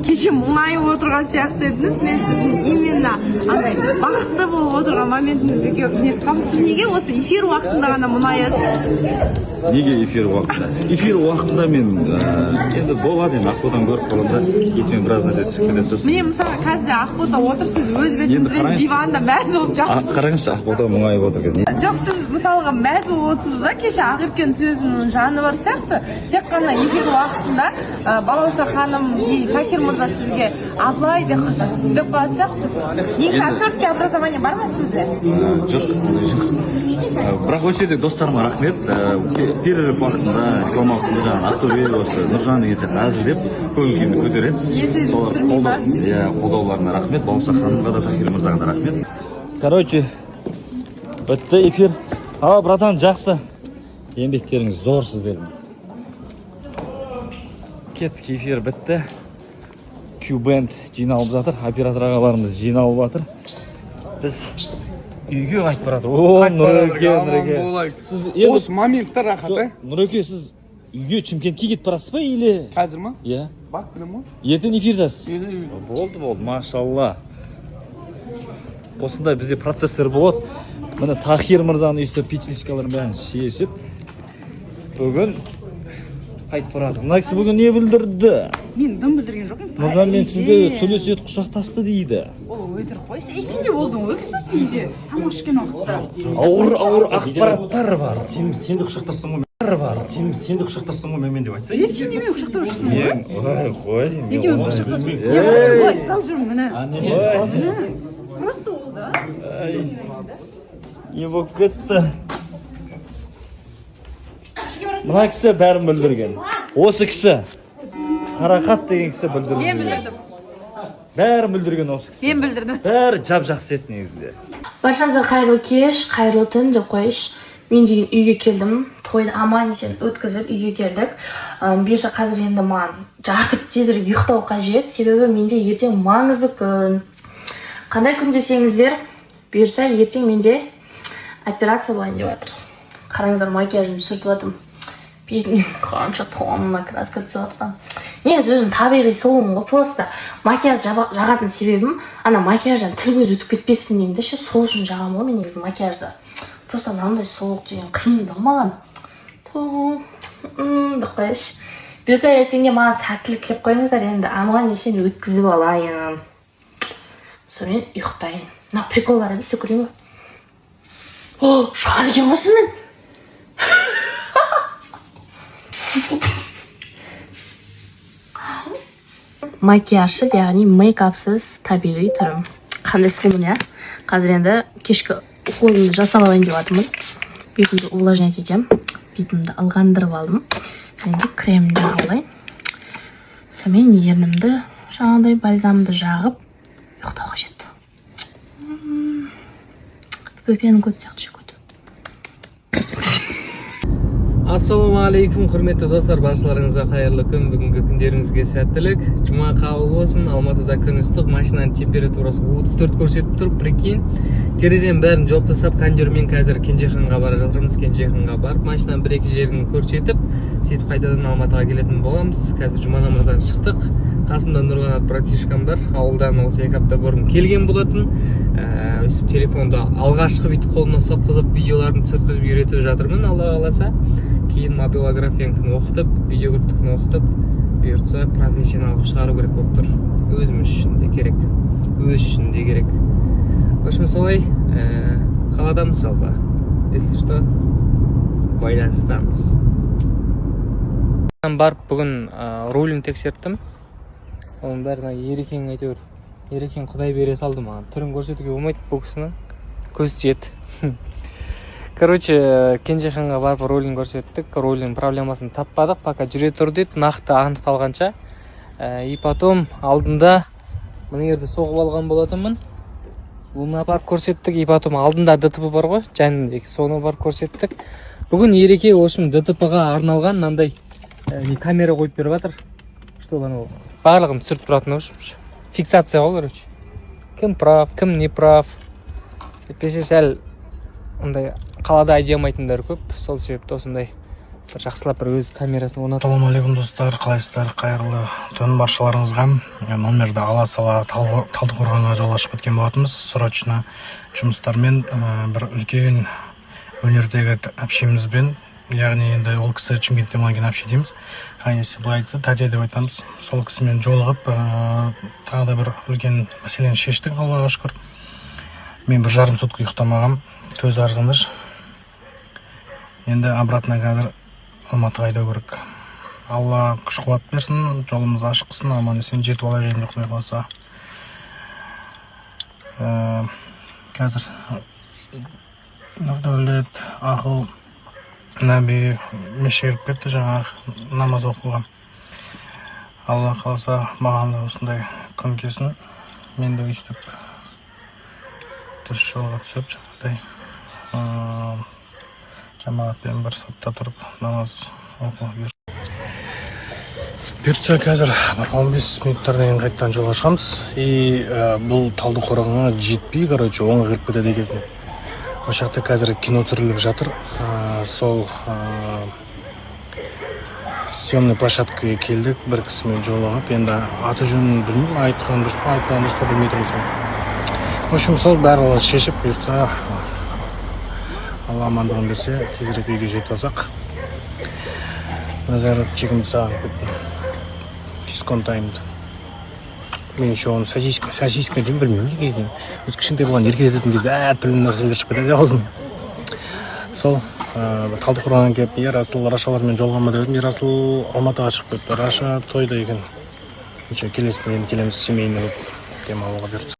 кеше мұңайып отырған сияқты едіңіз. Мен сіздің именно андай бақытты болып отырған моментіңізді нетқам. Сіз неге осы эфир уақытында ғана мұңаясыз? Неге эфир уақытында? Эфир уақытында мен енді болады, енді Ақботаны көріп қалғанда есіме біраз нәрсе түскен еді. Міне мысалы қазір Ақбота отырсыз, өз бетіңізбен диванда мәз болып жатсыз. Қараңызшы, Ақбота мұңайып отыр екен. Жоқ, сіз мысалға мәз болып отырсыз да, кеше Ақеркен сөзінің жаны бар сияқты. Тек қана эфир уақытында Балауса ханым и Такир мырза сізге Абылай деп қалсақ, негізі актерский образование бар ма сізде? Жоқ. Бірақ осы жерде достарыма рахмет. Перерыв уақытында, реклама уақытында жаңағы Ақтөбе, осы Нұржан деген сияқты әзілдеп көңіл-күйімді көтереді. Қолдауларына рахмет. Балауса ханымға да, Такир мырзаға да рахмет. Короче, бітті эфир. Братан, жақсы. Еңбектеріңіз зор сіздердің. Кеттік, эфир бітті. Q-Band жиналып жатыр. Оператор ағаларымыз жиналып жатыр. Біз үйге қайтып баратыр. Нұреке. Осы моментта рахат, Нұреке, сіз үйге Шымкентке кетіп барасыз ба или? Қазір ма? Иә. Бақ білем ма? Ертең эфирдасыз? Болды. Болды, машалла. Осындай бізде процесстер болады. Міне Тахир мырзаның үйісті печенькаларын бәрін шешіп, бүгін қайтып барады. Мына кісі бүгін не білдірді? Мен дым білдірген жоқпын. Мырза, мен сізді сөйлеседі, құшақтасты дейді. Ол өтірік қой. Сен де болдың ғой, кстати, үйде. Тамақ ішкен уақытта. Ауыр ақпараттар бар. Сен де құшақтарсың ғой, мен деп айтса. Сен де мен құшақтап жүрсің ғой. Қой, екеуміз құшақтасып жүрміз. Былай стал жүрмін, міне. Просто ол да. Не болып кетті. Мына кісі бәрін білдірген. Осы кісі Қарақат деген кісі білдірген. Мен білдірдім. Бәрін білдірген осы кісі. Мен білдірдім. Бәрі жап-жақсы еді негізінде. Баршаңызға қайырлы кеш, қайырлы түн деп қойыш. Мен деген үйге келдім. Тойды аман есен өткізіп үйге келдік. Бұйырса қазір енді маған жатып тезірек ұйықтау қажет. Себебі менде ертең маңызды күн. Қандай күн десеңіздер, бұйырса ертең менде операция болайын деп жатыр. Қараңыздар, макияжымды сүртіп жатырмын. Бетімнен қанша тонна краска түсіп жатқан. Негізі өзім табиғи сұлумын ғой, просто макияж жағатын себебім ана макияждан тіл көз өтіп кетпесін деймін де ше, сол үшін жағамын ғой мен негізі макияжды. Просто мынандай сұлулық деген қиындау маған. Деп қойшы. Бұйырса ертеңге маған сәттілік тілеп қойыңыздар, енді аман есен өткізіп алайын. Сонымен ұйықтайын. Мына прикол бар емес, көрейін ба? Шығады екен ғой сіздің. Макияжсыз, яғни мейкапсыз табиғи түрім. Қандай сұлумын, иә? Қазір енді кешкі уколымды жасап алайын деп жатырмын. Бетімді увлажнять етем. Бетімді ылғандырып алдым. Енді кремді алайын. Сонымен ернімді жаңағыдай бальзамды жағып ұйықтауға жетті. Бөпенің көті сияқты көті. Ассалаумағалейкум, құрметті достар, баршаларыңызға қайырлы күн, бүгінгі күндеріңізге сәттілік. Жұма қабыл болсын. Алматыда күн ыстық, машинаның температурасы 34 көрсетіп тұр, прикинь. Терезенің бәрін жауып тастап, кондермен қазір Кенжеханға бара жатырмыз. Кенжеханға барып, машинаның бір-екі жерін көрсетіп, сөйтіп қайтадан Алматыға келетін боламыз. Қазір жұма намаздан шықтық. Қасымда Нұрғанат братишкам бар. Ауылдан осы 2 апта бұрын келген болатын. Телефонда алғашқы бүйтіп қолына соққызып видеоларын түсіргізіп үйретіп жатырмын, Алла қаласа. Кейін мобилографияңкін оқытып, видеографтікін оқытып, бұйыртса профессионал шығару керек болып тұр. Өзіміз үшін де керек. Өз үшін де керек. В общем, солай қаладамыз жалпы. Если что, байланыстамыз. Барып бүгін рулін тексерттім. Оның бәріне Ерекең әйтеуір. Ерекең Құдай бере салды маған. Түрін көрсетуге болмайды бұл кісіні. Көз тиеді. Короче, Кенжеханға барып ролін көрсеттік. Ролін проблемасын таппадық, пока жүре тұр дейді, нақты анықталғанша. И потом алдында мына жерде соғып алған болатынмын. Оны барып көрсеттік. И потом алдында ДТП бар ғой, жанындегі. Соны барып көрсеттік. Бүгін Ереке ошым ДТП-ға арналған мынандай камера қойып беріп жатыр. Чтобы анау барлығын түсіріп тұратын ғой. Фиксация ғой, короче. Кім прав, кім не прав. Әйтпесе сәл ондай қалада айдамайтындар көп. Сол себепті осындай бір жақсылап бір өз камерасын орнатып. Ассалаумағалейкум достар, қалайсыздар? Қайырлы түн баршаларыңызға. Номерді ала сала Талдықорғанға жол ашып кеткен болатынбыз. Срочно жұмыстармен бір үлкен өнердегі әпшемізбен, яғни енді ол кісі Шымкенттен болған кейін әпше дейміз. Если былай айтса, тәте деп айтамыз. Сол кісімен жолығып, тағы да бір үлкен мәселені шештік, Аллаға шүкір. Мен 1,5 сутка ұйықтамағам, көз арзандыр. Енді обратно қазір Алматыға айдау керек. Алла күш қуат берсін, жолымыз ашық қылсын, аман есен жетіп алайық енді құдай қаласа. Қазір Нұрдәулет, Ақыл, Нәби мешітке кіріп кетті, жаңа намаз оқуға. Алла қаласа маған да осындай күн келсін. Мен де өйстіп дұрыс жолға түсіп жаңағыдай жамағатпен бір сапта тұрып намаз оқуға бұйыртса қазір 15 минуттардан кейін қайттан жолға шығамыз. И бұл Талдықорғанға жетпей, короче, оңға кіріп кетеді екенсің. Осы жақта қазір кино түсіріліп жатыр. Сол съемный площадкаға келдік, бір кісімен жолығып, енді аты жөнін білмеймін, айтқан дұрыс па, айтпаған дұрыс па білмей тұрмын. В общем, сол барлығын шешіп бұйыртса, Алла амандығын берсе, тезірек үйге жетіп алсақ. Назар чегімді саған кеттім. Фискон таймды. Мен еще оны сосиска деймін, білмеймін неге екенін. Өз кішкентай болған еркелететін кезде әртүрлі нәрселер шығып кетеді аузын. Сол Талдықорғанға келіп, Ерасыл Рашалармен жолығама деп едім. Ерасыл Алматыға шығып кетті. Раша тойда екен. Келесіне келеміз семейный демалуға бұйыртса.